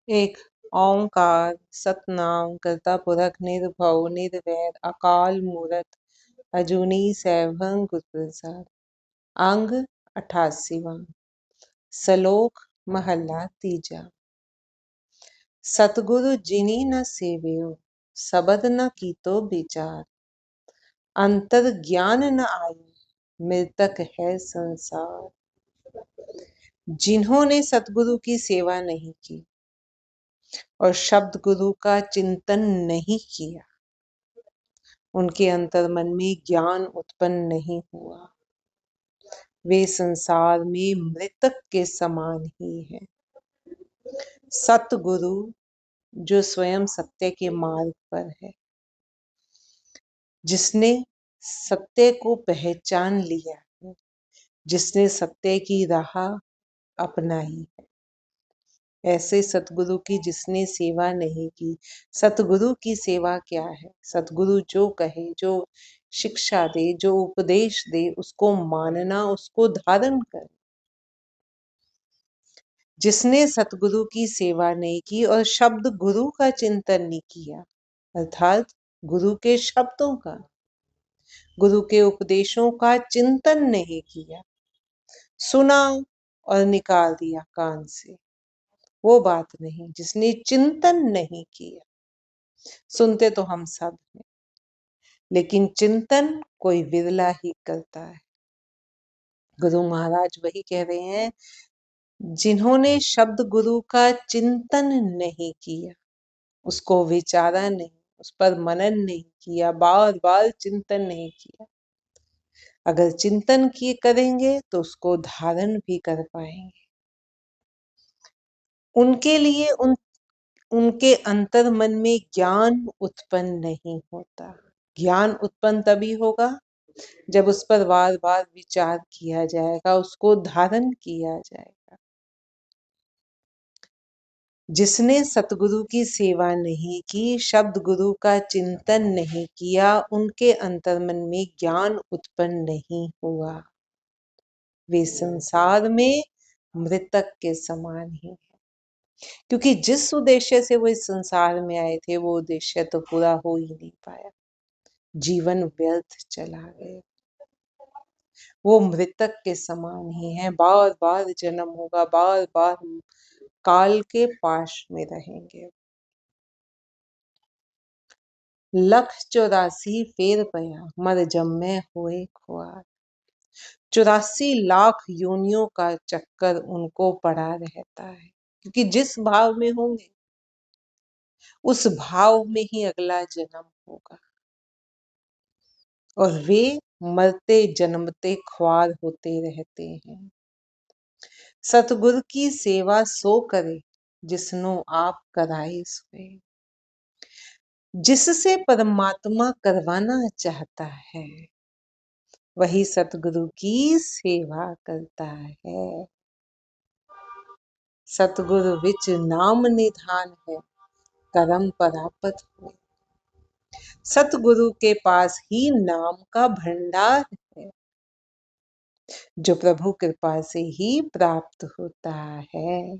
एक ओंकार सतनाम करता पुरख निर्भव निर्वैर अकाल मूरत अजूनी सैभं गुर प्रसाद। अंग 88वां। सलोक महला तीजा। सतगुरु जिनी न सेवियो सबद न कीतो विचार। अंतर ज्ञान न आयो मृतक है संसार। जिन्होंने सतगुरु की सेवा नहीं की और शब्द गुरु का चिंतन नहीं किया, उनके अंतर मन में ज्ञान उत्पन्न नहीं हुआ, वे संसार में मृतक के समान ही हैं। सतगुरु जो स्वयं सत्य के मार्ग पर है, जिसने सत्य को पहचान लिया है, जिसने सत्य की राह अपनाई है, ऐसे सतगुरु की जिसने सेवा नहीं की। सतगुरु की सेवा क्या है? सतगुरु जो कहे, जो शिक्षा दे, जो उपदेश दे, उसको मानना, उसको धारण कर। जिसने सतगुरु की सेवा नहीं की और शब्द गुरु का चिंतन नहीं किया, अर्थात गुरु के शब्दों का, गुरु के उपदेशों का चिंतन नहीं किया, सुना और निकाल दिया कान से, वो बात नहीं। जिसने चिंतन नहीं किया, सुनते तो हम सब हैं, लेकिन चिंतन कोई विरला ही करता है। गुरु महाराज वही कह रहे हैं, जिन्होंने शब्द गुरु का चिंतन नहीं किया, उसको विचारा नहीं, उस पर मनन नहीं किया, बार बार चिंतन नहीं किया। अगर चिंतन किए करेंगे तो उसको धारण भी कर पाएंगे। उनके लिए उनके अंतर मन में ज्ञान उत्पन्न नहीं होता। ज्ञान उत्पन्न तभी होगा जब उस पर बार बार विचार किया जाएगा, उसको धारण किया जाएगा। जिसने सतगुरु की सेवा नहीं की, शब्द गुरु का चिंतन नहीं किया, उनके अंतर्मन में ज्ञान उत्पन्न नहीं हुआ, वे संसार में मृतक के समान ही है। क्योंकि जिस उद्देश्य से वो इस संसार में आए थे, वो उद्देश्य तो पूरा हो ही नहीं पाया, जीवन व्यर्थ चला गया। वो मृतक के समान ही है, बार बार जन्म होगा, बार बार काल के पाश में रहेंगे। 184 फेर पया मर जम्मे हुए खुआर। 84 लाख योनियों का चक्कर उनको पड़ा रहता है, क्योंकि जिस भाव में होंगे उस भाव में ही अगला जन्म होगा, और वे मरते जन्मते ख्वार होते रहते हैं। सतगुरु की सेवा सो करे जिसनो आप कराए सोए। जिससे परमात्मा करवाना चाहता है, वही सतगुरु की सेवा करता है। सतगुरु विच नाम निधान है, करम परापत हुए। सतगुरु के पास ही नाम का भंडार है, जो प्रभु कृपा से ही प्राप्त होता है।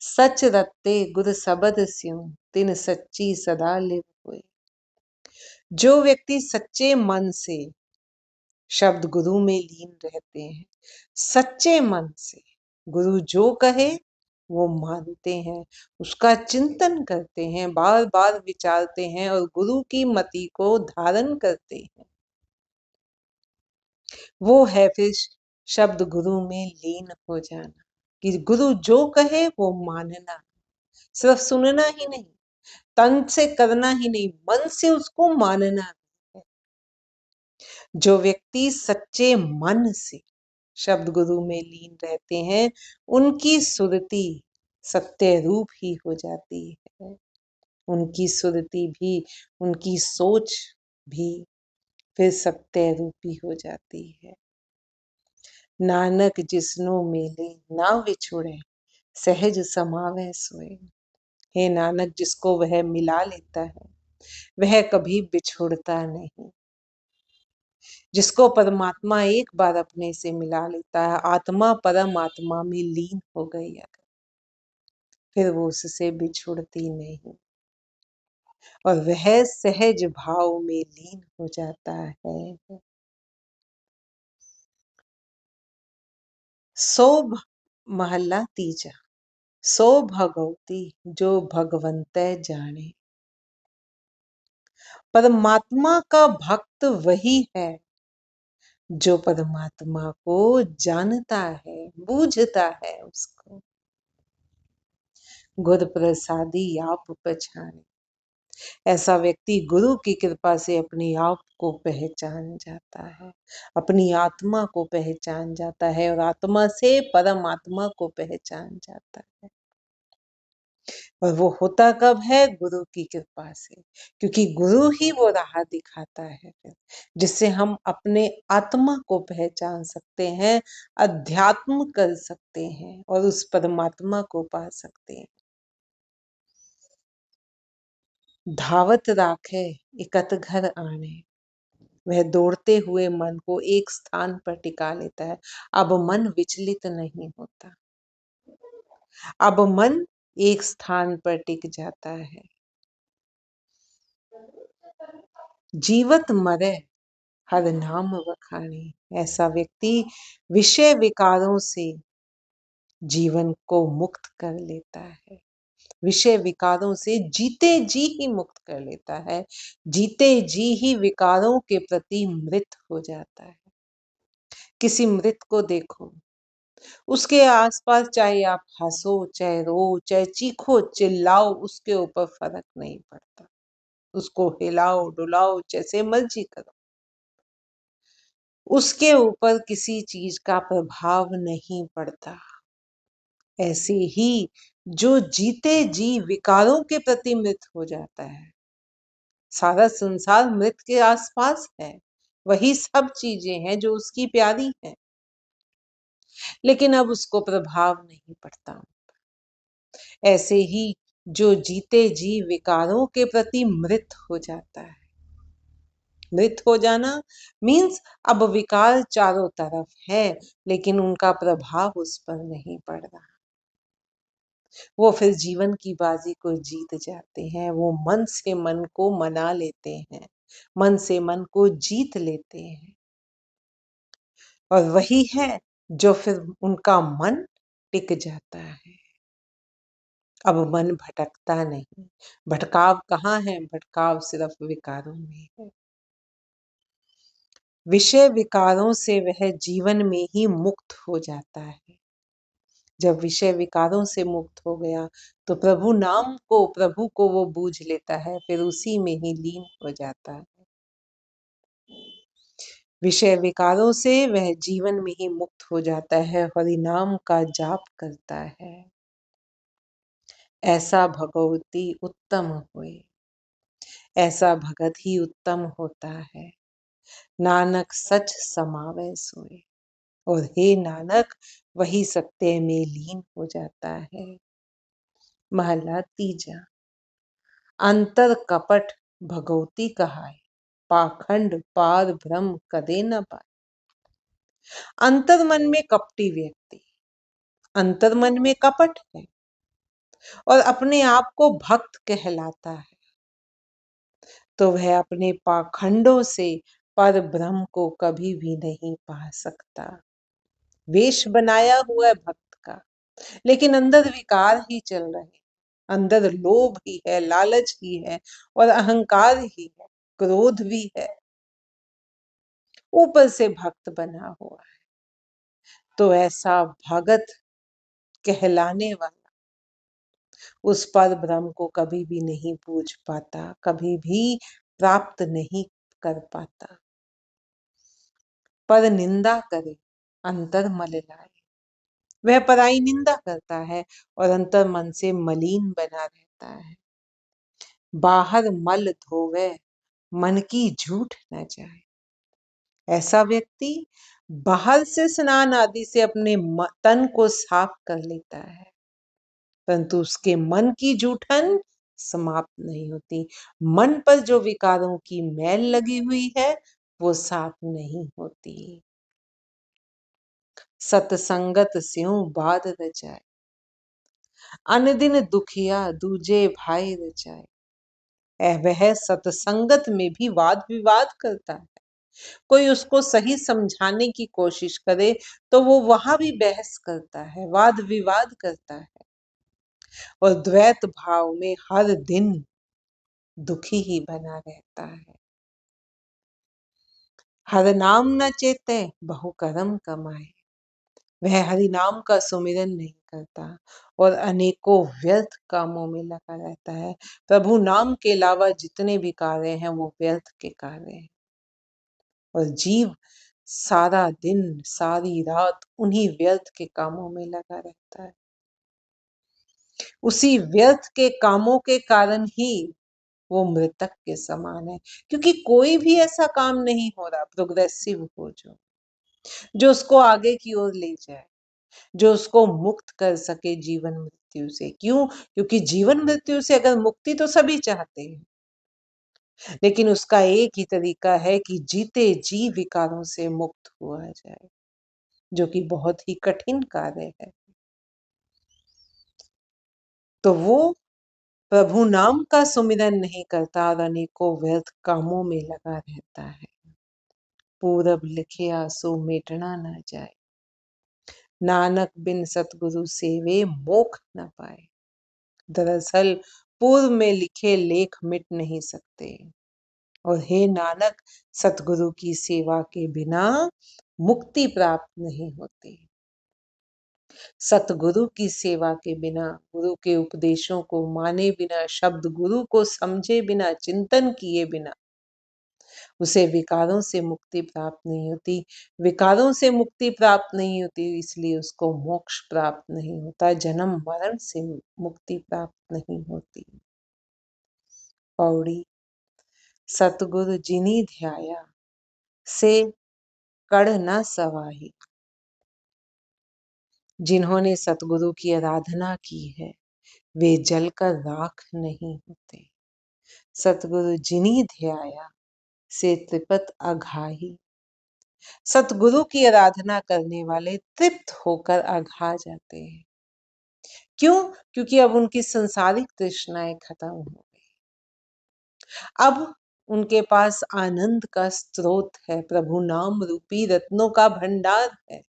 सच रत्ते गुर सबद स्यों तिन सच्ची सदा लिव हुए। जो व्यक्ति सच्चे मन से शब्द गुरु में लीन रहते हैं, सच्चे मन से गुरु जो कहे वो मानते हैं, उसका चिंतन करते हैं, बार बार विचारते हैं और गुरु की मति को धारण करते हैं, वो है फिर शब्द गुरु में लीन हो जाना। कि गुरु जो कहे वो मानना, सिर्फ सुनना ही नहीं, तन से करना ही नहीं, मन से उसको मानना है। जो व्यक्ति सच्चे मन से शब्द गुरु में लीन रहते हैं, उनकी सुरति सत्य रूप ही हो जाती है। उनकी सुरति भी, उनकी सोच भी फिर सत्य रूपी हो जाती है। नानक जिसनो मेले ना विछुड़े सहज समावे सोए। हे नानक, जिसको वह मिला लेता है वह कभी बिछुड़ता नहीं। जिसको परमात्मा एक बार अपने से मिला लेता है, आत्मा परम आत्मा में लीन हो गई, फिर वो उससे बिछुड़ती नहीं और वह सहज भाव में लीन हो जाता है। सो महला तीजा, सो भगवती जो भगवंत जाने। परमात्मा का भक्त वही है जो परमात्मा को जानता है, बूझता है उसको। गुर प्रसादी आप पहचाने। ऐसा व्यक्ति गुरु की कृपा से अपने आप को पहचान जाता है, अपनी आत्मा को पहचान जाता है और आत्मा से परमात्मा को पहचान जाता है। और वो होता कब है? गुरु की कृपा से, क्योंकि गुरु ही वो राह दिखाता है फिर, जिससे हम अपने आत्मा को पहचान सकते हैं, अध्यात्म कर सकते हैं और उस परमात्मा को पा सकते हैं। धावत राखे इकत घर आने। वह दौड़ते हुए मन को एक स्थान पर टिका लेता है। अब मन विचलित नहीं होता, अब मन एक स्थान पर टिक जाता है। जीवत मरे हर नाम वखाने। ऐसा व्यक्ति विषय विकारों से जीवन को मुक्त कर लेता है, विषय विकारों से जीते जी ही मुक्त कर लेता है, जीते जी ही विकारों के प्रति मृत हो जाता है। किसी मृत को देखो, उसके आसपास चाहे आप हंसो, चाहे रो, चाहे चीखो चिल्लाओ, उसके ऊपर फर्क नहीं पड़ता। उसको हिलाओ डुलाओ जैसे मर्जी करो, उसके ऊपर किसी चीज का प्रभाव नहीं पड़ता। ऐसे ही जो जीते जी विकारों के प्रति मृत हो जाता है, सारा संसार मृत के आसपास है, वही सब चीजें हैं जो उसकी प्यारी हैं, लेकिन अब उसको प्रभाव नहीं पड़ता। ऐसे ही जो जीते जी विकारों के प्रति मृत हो जाता है, मृत हो जाना मीन्स अब विकार चारों तरफ है लेकिन उनका प्रभाव उस पर नहीं पड़ रहा। वो फिर जीवन की बाजी को जीत जाते हैं, वो मन से मन को मना लेते हैं, मन से मन को जीत लेते हैं। और वही है जो फिर उनका मन टिक जाता है। अब मन भटकता नहीं। भटकाव कहाँ है? भटकाव सिर्फ विकारों में है। विषय विकारों से वह जीवन में ही मुक्त हो जाता है। जब विषय विकारों से मुक्त हो गया तो प्रभु नाम को, प्रभु को वो बूझ लेता है, फिर उसी में ही लीन हो जाता है। विषय विकारों से वह जीवन में ही मुक्त हो जाता है, हरि नाम का जाप करता है। ऐसा भगवती उत्तम हुए, ऐसा भगत ही उत्तम होता है। नानक सच समावै सोए। और हे नानक, वही सत्य में लीन हो जाता है। महला तीजा। अंतर कपट भगवती कहाय, पाखंड पार ब्रह्म कदे न पाए। अंतर मन में कपटी व्यक्ति, अंतर मन में कपट है और अपने आप को भक्त कहलाता है, तो वह अपने पाखंडों से पर ब्रह्म को कभी भी नहीं पा सकता। वेश बनाया हुआ है भक्त का, लेकिन अंदर विकार ही चल रहे हैं, अंदर लोभ ही है, लालच ही है और अहंकार ही है, क्रोध भी है, ऊपर से भक्त बना हुआ है। तो ऐसा भगत कहलाने वाला उस पर ब्रह्म को कभी भी नहीं पूछ पाता, कभी भी प्राप्त नहीं कर पाता। पर निंदा करे अंतर मल लाए। वह पराई निंदा करता है और अंतर मन से मलिन बना रहता है। बाहर मल धोवे मन की झूठ न जाए। ऐसा व्यक्ति बाहर से स्नान आदि से अपने तन को साफ कर लेता है, परंतु उसके मन की जूठन समाप्त नहीं होती। मन पर जो विकारों की मैल लगी हुई है वो साफ नहीं होती। सतसंगत स्यों बाध रचाए। अन दिन दुखिया दूजे भाई रचाए। वह सत्संगत में भी वाद विवाद करता है। कोई उसको सही समझाने की कोशिश करे तो वो वहां भी बहस करता है, वाद विवाद करता है, और द्वैत भाव में हर दिन दुखी ही बना रहता है। हर नाम न चेते बहु कर्म कमाए। वह हरि नाम का सुमिरन नहीं करता और अनेकों व्यर्थ कामों में लगा रहता है। प्रभु नाम के अलावा जितने भी कार्य हैं वो व्यर्थ के कार्य हैं, और जीव सारा दिन सारी रात उन्हीं व्यर्थ के कामों में लगा रहता है। उसी व्यर्थ के कामों के कारण ही वो मृतक के समान है, क्योंकि कोई भी ऐसा काम नहीं हो रहा प्रोग्रेसिव हो जो उसको आगे की ओर ले जाए, जो उसको मुक्त कर सके जीवन मृत्यु से। क्यों? क्योंकि जीवन मृत्यु से अगर मुक्ति तो सभी चाहते हैं, लेकिन उसका एक ही तरीका है कि जीते जी विकारों से मुक्त हुआ जाए, जो कि बहुत ही कठिन कार्य है। तो वो प्रभु नाम का सुमिरन नहीं करता और अनेकों व्यर्थ कामों में लगा रहता है। पूरब लिखिया सो मेटना न जाए, नानक बिन सतगुरु सेवे मोक्ष न पाए। दरअसल पूर्व में लिखे लेख मिट नहीं सकते, और हे नानक, सतगुरु की सेवा के बिना मुक्ति प्राप्त नहीं होती। सतगुरु की सेवा के बिना, गुरु के उपदेशों को माने बिना, शब्द गुरु को समझे बिना, चिंतन किए बिना उसे विकारों से मुक्ति प्राप्त नहीं होती। विकारों से मुक्ति प्राप्त नहीं होती, इसलिए उसको मोक्ष प्राप्त नहीं होता, जन्म मरण से मुक्ति प्राप्त नहीं होती। पौड़ी। सतगुरु जिनी ध्याया से कड़ न सवाही। जिन्होंने सतगुरु की आराधना की है वे जलकर राख नहीं होते। सतगुरु जिनी ध्याया से तृपत अघाही। सतगुरु की आराधना करने वाले तृप्त होकर अघा जाते हैं। क्यों? क्योंकि अब उनकी संसारिक तृष्णाएं खत्म हो गई। अब उनके पास आनंद का स्रोत है, प्रभु नाम रूपी रत्नों का भंडार है,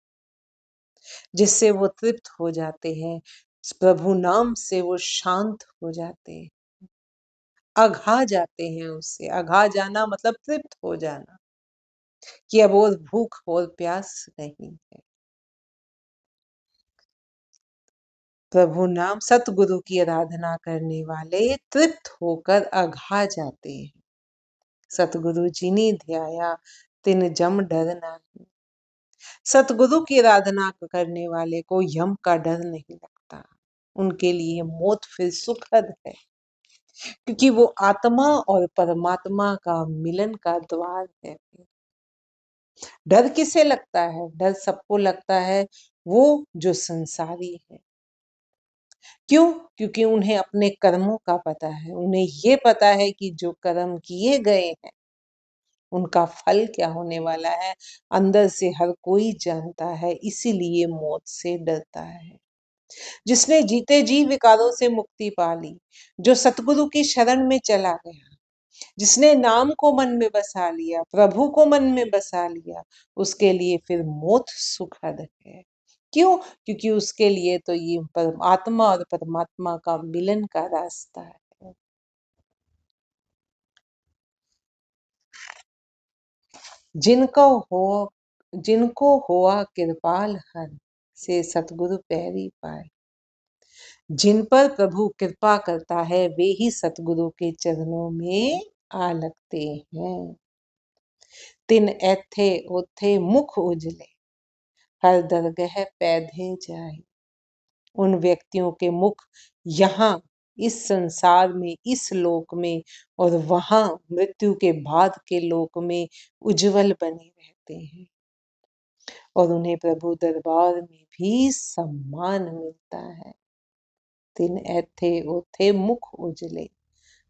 जिससे वो तृप्त हो जाते हैं। प्रभु नाम से वो शांत हो जाते हैं, अघा जाते हैं। उससे अघा जाना मतलब तृप्त हो जाना, कि अब और भूख और प्यास नहीं है। प्रभु नाम, सतगुरु की आराधना करने वाले तृप्त होकर अघा जाते हैं। सतगुरु जिनी ध्याया तिन जम डर नहीं। सतगुरु की आराधना करने वाले को यम का डर नहीं लगता। उनके लिए मौत फिर सुखद है, क्योंकि वो आत्मा और परमात्मा का मिलन का द्वार है। डर किसे लगता है? डर सबको लगता है, वो जो संसारी है। क्यों? क्योंकि उन्हें अपने कर्मों का पता है। उन्हें ये पता है कि जो कर्म किए गए हैं उनका फल क्या होने वाला है, अंदर से हर कोई जानता है, इसीलिए मौत से डरता है। जिसने जीते जी विकारों से मुक्ति पा ली, जो सतगुरु की शरण में चला गया, जिसने नाम को मन में बसा लिया, प्रभु को मन में बसा लिया, उसके लिए फिर मौत सुखद है। क्यों? क्योंकि उसके लिए तो ये आत्मा और परमात्मा का मिलन का रास्ता है। जिनको हुआ कृपाल हर से सतगुरु पैरी पाए। जिन पर प्रभु कृपा करता है वे ही सतगुरु के चरणों में आ लगते हैं। तिन ऐथे ओथे मुख उजले, हर दरगह पैधे जाए। उन व्यक्तियों के मुख यहाँ इस संसार में, इस लोक में, और वहां मृत्यु के बाद के लोक में उज्जवल बने रहते हैं, और उन्हें प्रभु दरबार में भी सम्मान मिलता है। तिन ऐथे ओथे मुख उजले,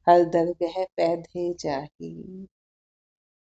हर दरगह पैधे जाही।